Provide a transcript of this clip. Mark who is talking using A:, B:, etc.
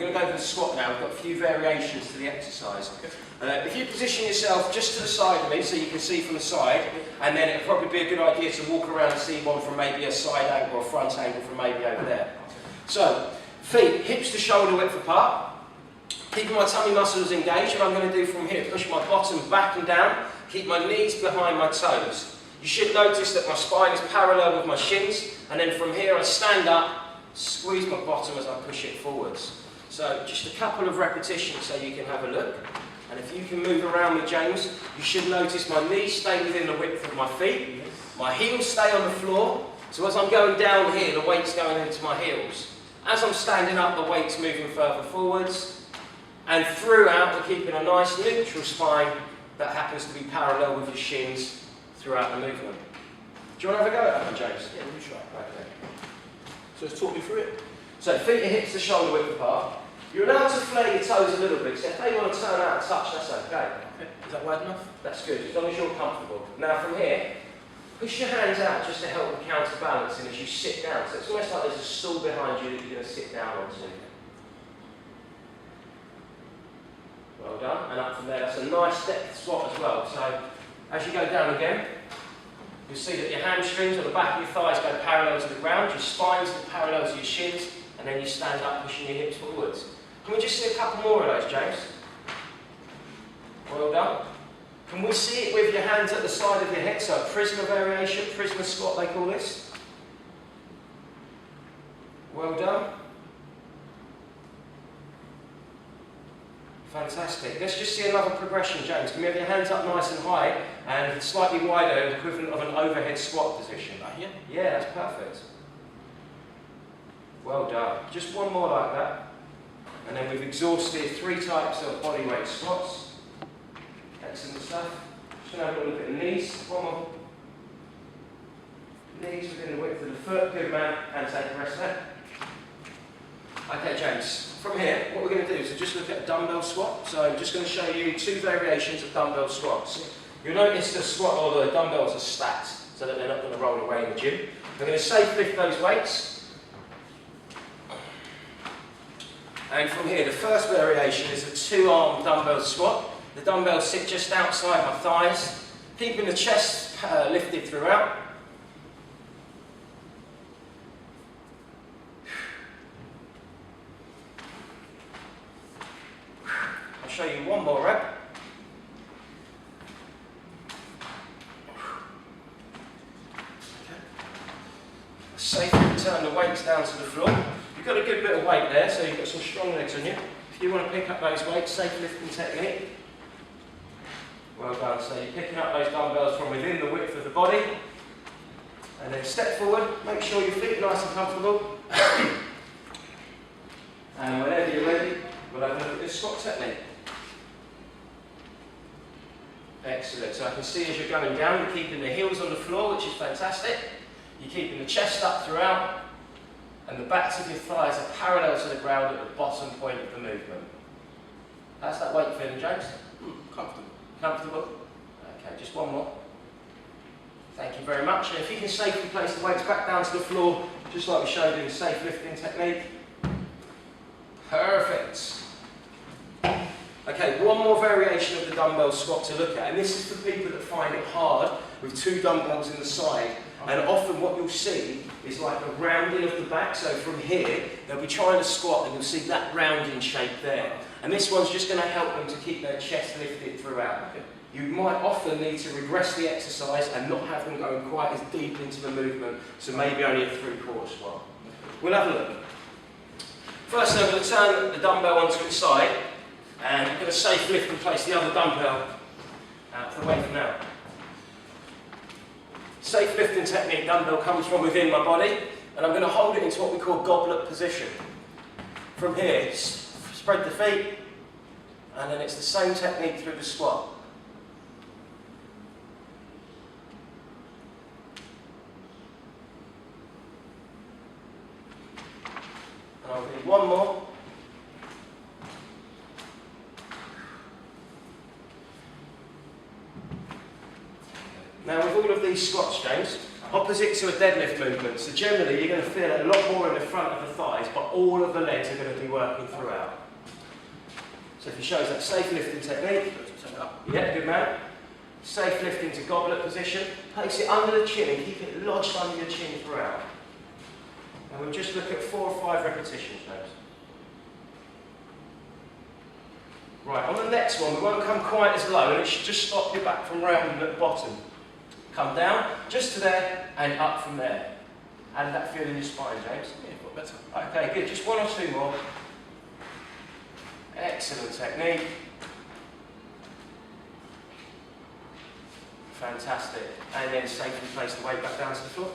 A: going to go for the squat now. We've got a few variations to the exercise. If you position yourself just to the side of me, so you can see from the side, and then it'll probably be a good idea to walk around and see one from maybe a side angle or a front angle from maybe over there. So, feet hips to shoulder width apart, keeping my tummy muscles engaged. What I'm going to do from here, push my bottom back and down, keep my knees behind my toes. You should notice that my spine is parallel with my shins, and then from here I stand up, squeeze my bottom as I push it forwards. So just a couple of repetitions so you can have a look. And if you can move around me, James, you should notice my knees stay within the width of my feet. My heels stay on the floor. So as I'm going down here, the weight's going into my heels. As I'm standing up, the weight's moving further forwards. And throughout, we're keeping a nice neutral spine that happens to be parallel with your shins throughout the movement. Do you want to have a go at that one, James?
B: Yeah, let me try.
A: Okay.
B: So just talk me through it.
A: So feet and hips to shoulder width apart. You're allowed to flare your toes a little bit, so if they want to turn out and touch, that's okay.
B: Is that wide enough?
A: That's good, as long as you're comfortable. Now from here, push your hands out just to help with counterbalancing as you sit down. So it's almost like there's a stool behind you that you're going to sit down onto. Well done, and up from there, that's a nice depth squat as well. So as you go down again, you'll see that your hamstrings or the back of your thighs go parallel to the ground, your spines go parallel to your shins, and then you stand up pushing your hips forwards. Can we just see a couple more of those, James? Well done. Can we see it with your hands at the side of your head? So a prisoner variation, prisoner squat they call this. Well done. Fantastic. Let's just see another progression, James. Can we have your hands up nice and high and slightly wider, equivalent of an overhead squat position?
B: Yeah.
A: Yeah, that's perfect. Well done. Just one more like that. And then we've exhausted 3 types of bodyweight squats. Excellent stuff. Just going to have a look at the knees. One more. Knees within the width of the foot. Good man. And take a rest there. Okay, James. From here, what we're going to do is just look at a dumbbell squat. So I'm just going to show you 2 variations of dumbbell squats. You'll notice the squat or the dumbbells are stacked so that they're not going to roll away in the gym. We're going to safe lift those weights. And from here, the first variation is a 2-arm dumbbell squat. The dumbbells sit just outside my thighs, keeping the chest lifted throughout. I'll show you one more rep. Safely return the weights down to the floor. You've got a good bit of weight there, so you've got some strong legs on you. If you want to pick up those weights, safe lifting technique. Well done. So you're picking up those dumbbells from within the width of the body. And then step forward, make sure your feet are nice and comfortable. And whenever you're ready, we'll have a look at this squat technique. Excellent. So I can see as you're going down, you're keeping the heels on the floor, which is fantastic. You're keeping the chest up throughout. And the backs of your thighs are parallel to the ground at the bottom point of the movement. How's that weight feeling, James?
B: Comfortable.
A: Comfortable? Okay, just one more. Thank you very much. And if you can safely place the weights back down to the floor, just like we showed in the safe lifting technique. Perfect. Okay, one more variation of the dumbbell squat to look at, and this is for people that find it hard with 2 dumbbells in the side. And often what you'll see is like a rounding of the back. So from here, they'll be trying to squat and you'll see that rounding shape there. And this one's just going to help them to keep their chest lifted throughout. You might often need to regress the exercise and not have them going quite as deep into the movement. So maybe only a 3/4 squat. We'll have a look. First, I'm going to turn the dumbbell onto its side. And I'm going to safe lift and place the other dumbbell out of the way for now. Safe lifting technique, dumbbell comes from within my body, and I'm going to hold it into what we call goblet position. From here, spread the feet, and then it's the same technique through the squat. And I'll do one more. Now with all of these squats, James, Opposite to a deadlift movement. So generally you're going to feel it a lot more in the front of the thighs, but all of the legs are going to be working throughout. So if you show us that safe lifting technique, yeah, good man. Safe lifting to goblet position. Place it under the chin and keep it lodged under your chin throughout. And we'll just look at 4 or 5 repetitions, James. Right, on the next one, we won't come quite as low, and it should just stop your back from rounding at the bottom. Come down, just to there, and up from there. How did that feel in your spine, James?
B: Yeah, got better.
A: Okay, good. Just 1 or 2 more. Excellent technique. Fantastic. And then safely place the weight back down to the floor.